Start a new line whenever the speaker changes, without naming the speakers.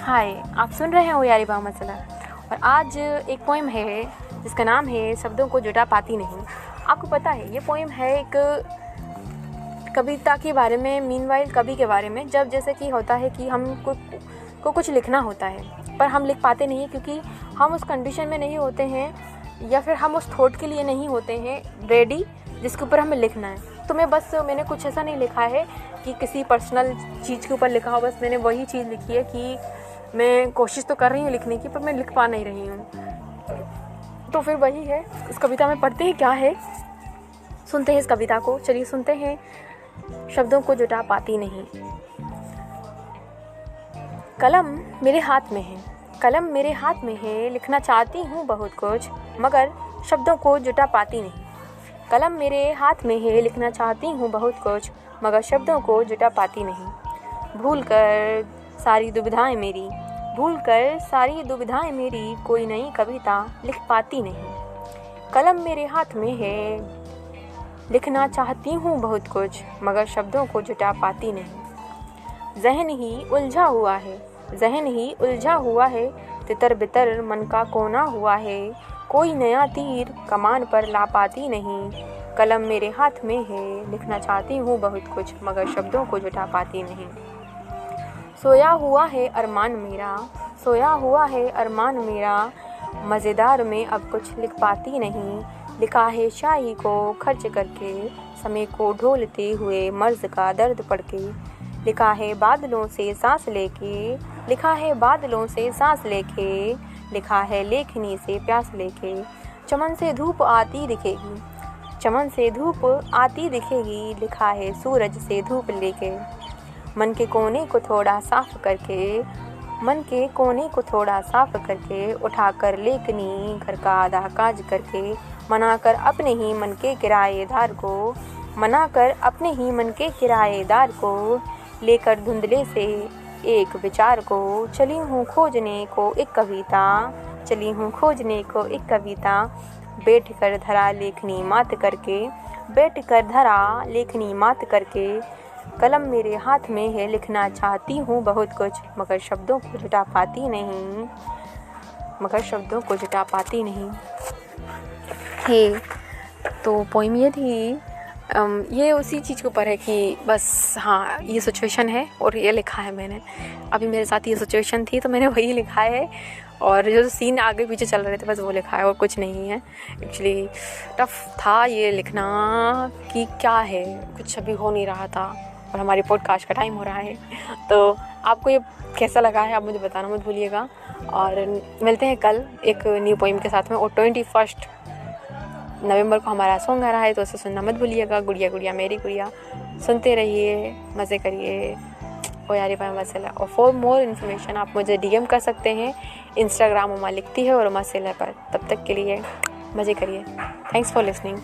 हाय, आप सुन रहे हैं ओ यारी बा मसला। और आज एक पोइम है जिसका नाम है शब्दों को जुटा पाती नहीं। आपको पता है ये पोइम है एक कविता के बारे में, मीनवाइल कवि के बारे में। जब जैसे कि होता है कि हम को कुछ लिखना होता है पर हम लिख पाते नहीं क्योंकि हम उस कंडीशन में नहीं होते हैं या फिर हम उस थॉट के लिए नहीं होते हैं रेडी जिसके ऊपर हमें लिखना है। तो मैंने कुछ ऐसा नहीं लिखा है कि किसी पर्सनल चीज़ के ऊपर लिखा हो, बस मैंने वही चीज़ लिखी है कि मैं कोशिश तो कर रही हूँ लिखने की पर मैं लिख पा नहीं रही हूँ। तो फिर वही है, इस कविता में पढ़ते हैं क्या है, सुनते हैं इस कविता को। चलिए सुनते हैं। शब्दों को जुटा पाती नहीं। कलम मेरे हाथ में है, कलम मेरे हाथ में है, लिखना चाहती हूँ बहुत कुछ मगर शब्दों को जुटा पाती नहीं। कलम मेरे हाथ में है, लिखना चाहती हूँ बहुत कुछ मगर शब्दों को जुटा पाती नहीं। भूल कर सारी दुविधाएं मेरी, भूल कर सारी दुविधाएं मेरी, कोई नई कविता लिख पाती नहीं। कलम मेरे हाथ में है, लिखना चाहती हूँ बहुत कुछ मगर शब्दों को जुटा पाती नहीं। ज़हन ही उलझा हुआ है, ज़हन ही उलझा हुआ है, तितर बितर मन का कोना हुआ है, कोई नया तीर कमान पर ला पाती नहीं। कलम मेरे हाथ में है, लिखना चाहती हूँ बहुत कुछ मगर शब्दों को जुटा पाती नहीं। सोया हुआ है अरमान मेरा, सोया हुआ है अरमान मेरा, मज़ेदार में अब कुछ लिख पाती नहीं। लिखा है शाही को खर्च करके, समय को ढोलते हुए मर्ज़ का दर्द पढ़ के। लिखा है बादलों से सांस लेके, लिखा है बादलों से सांस लेके, लिखा है लेखनी से प्यास लेके। चमन से धूप आती दिखेगी, चमन से धूप आती दिखेगी, लिखा है सूरज से धूप लेके। मन के कोने को थोड़ा साफ करके, मन के कोने को थोड़ा साफ करके, उठाकर लेखनी घर का आधा काज करके, मनाकर अपने ही मन के किराएदार को, मनाकर अपने ही मन के किराएदार को, लेकर धुंधले से एक विचार को, चली हूँ खोजने को एक कविता, चली हूँ खोजने को एक कविता। बैठ कर धरा लेखनी मात करके, बैठ कर धरा लेखनी मात करके। कलम मेरे हाथ में है, लिखना चाहती हूँ बहुत कुछ मगर शब्दों को जुटा पाती नहीं, मगर शब्दों को जुटा पाती नहीं है। तो पोइम ये थी, ये उसी चीज़ के ऊपर है कि बस हाँ ये सिचुएशन है और ये लिखा है मैंने। अभी मेरे साथ ये सिचुएशन थी तो मैंने वही लिखा है और जो सीन आगे पीछे चल रहे थे बस वो लिखा है और कुछ नहीं है। एक्चुअली टफ था ये लिखना कि क्या है, कुछ अभी हो नहीं रहा था और हमारी पॉडकास्ट का टाइम हो रहा है। तो आपको ये कैसा लगा है आप मुझे बताना मत भूलिएगा और मिलते हैं कल एक न्यू पोइम के साथ में। और 21 नवंबर को हमारा सॉन्ग आ रहा है तो उसे सुनना मत भूलिएगा। गुड़िया गुड़िया मेरी गुड़िया सुनते रहिए, मज़े करिए। ओ यारी बा मसला। और फॉर मोर इन्फॉर्मेशन आप मुझे DM कर सकते हैं, इंस्टाग्राम उमा लिखती है और उमा सेलर पर। तब तक के लिए मज़े करिए। Thanks for listening.